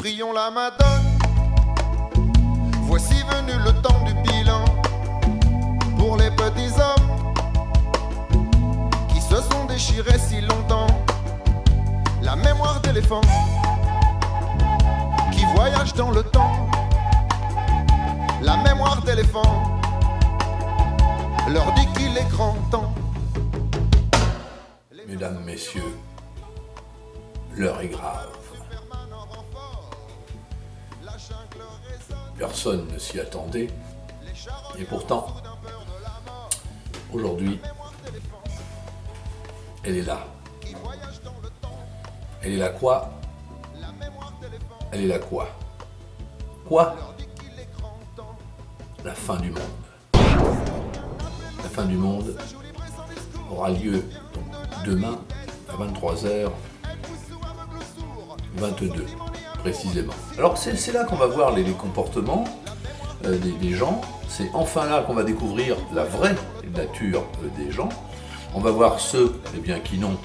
Prions la Madone. Voici venu le temps du bilan pour les petits hommes qui se sont déchirés si longtemps. La mémoire d'éléphant qui voyage dans le temps. La mémoire d'éléphant leur dit qu'il est grand temps. Mesdames, messieurs, l'heure est grave. Personne ne s'y attendait. Et pourtant, aujourd'hui, elle est là. Elle est là quoi? Elle est là quoi? Quoi? La fin du monde. La fin du monde aura lieu demain à 23h22 précisément. Alors c'est là qu'on va voir les comportements des gens, c'est enfin là qu'on va découvrir la vraie nature des gens. On va voir ceux qui n'ont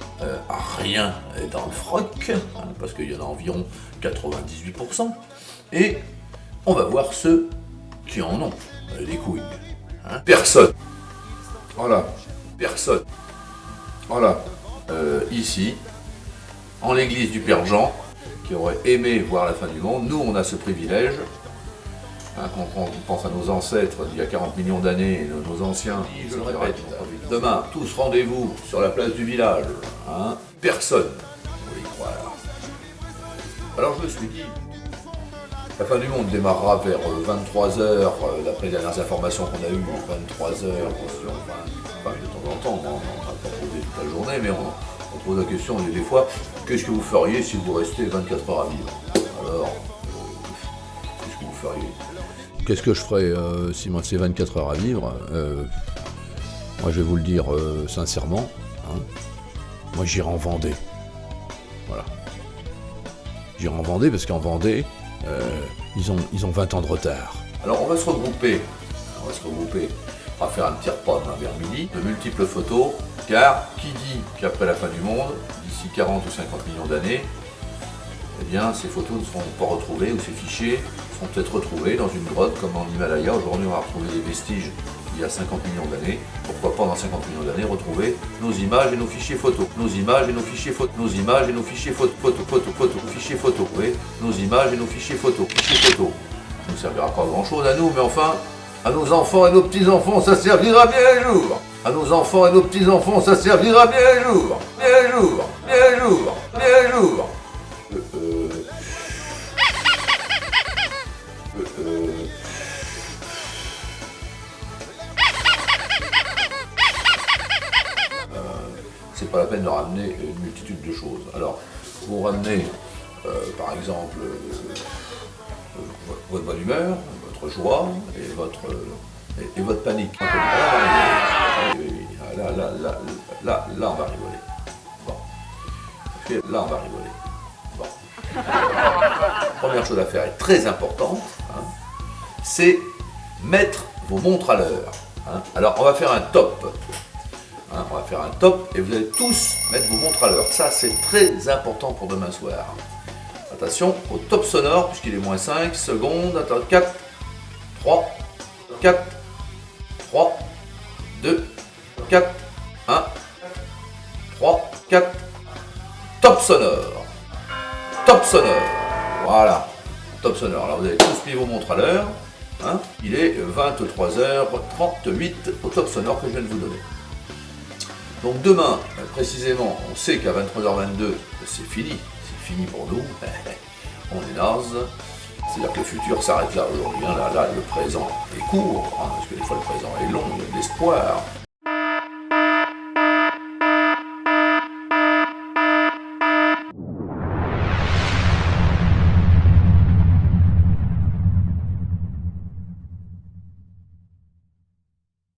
rien dans le froc, parce qu'il y en a environ 98%, et on va voir ceux qui en ont les couilles. Personne. Voilà, personne. Voilà, ici, en l'église du Père Jean, qui aurait aimé voir la fin du monde, nous on a ce privilège, quand on pense à nos ancêtres d'il y a 40 millions d'années, nos anciens, je le répète, demain, tous rendez-vous sur la place du village, personne ne voulait y croire. Alors je me suis dit, la fin du monde démarrera vers 23h, d'après les dernières informations qu'on a eues, 23h, de temps en temps, on ne va pas poser toute la journée, mais on pose la question des fois, qu'est-ce que vous feriez si vous restez 24 heures à vivre? Alors, qu'est-ce que vous feriez? Qu'est-ce que je ferais si moi c'est 24 heures à vivre? Moi je vais vous le dire sincèrement, moi j'irai en Vendée. Voilà. J'irai en Vendée parce qu'en Vendée, ils ont 20 ans de retard. Alors on va se regrouper, on va faire un petit repas vers midi, de multiples photos, car qui dit qu'après la fin du monde, d'ici 40 ou 50 millions d'années, eh bien ces photos ne seront pas retrouvées, ou ces fichiers seront peut-être retrouvés dans une grotte comme en Himalaya. Aujourd'hui on va retrouver des vestiges il y a 50 millions d'années. Pourquoi pas dans 50 millions d'années retrouver nos images et nos fichiers photos. Nos images et nos fichiers photos. Nos images et nos fichiers photos. Fichiers photos. Oui, nos images et nos fichiers photos. Fichiers photos. Ça ne nous servira pas à grand chose à nous, mais enfin, à nos enfants et nos petits-enfants, ça servira bien un jour. À nos enfants et nos petits-enfants, ça servira bien un jour. Bien un jour. Bien un jour. Bien un jour. C'est pas la peine de ramener une multitude de choses. Alors, vous ramenez, par exemple, votre bonne humeur, votre joie et votre panique. Là, on va rigoler. Bon. Là, on va rigoler. Bon. Première chose à faire est très importante, c'est mettre vos montres à l'heure. Alors, on va faire un top. On va faire un top et vous allez tous mettre vos montres à l'heure. Ça, c'est très important pour demain soir. Attention au top sonore, puisqu'il est moins 5 secondes. Attends, 4, 3, 4, 3, 2, 4, 1, 3, 4. Top sonore. Top sonore. Voilà. Top sonore. Alors, vous avez tous mis vos montres à l'heure. Il est 23h38 au top sonore que je viens de vous donner. Donc demain, précisément, on sait qu'à 23h22, c'est fini pour nous, on est naze, c'est-à-dire que le futur s'arrête là aujourd'hui, là le présent est court, parce que des fois le présent est long, il y a de l'espoir,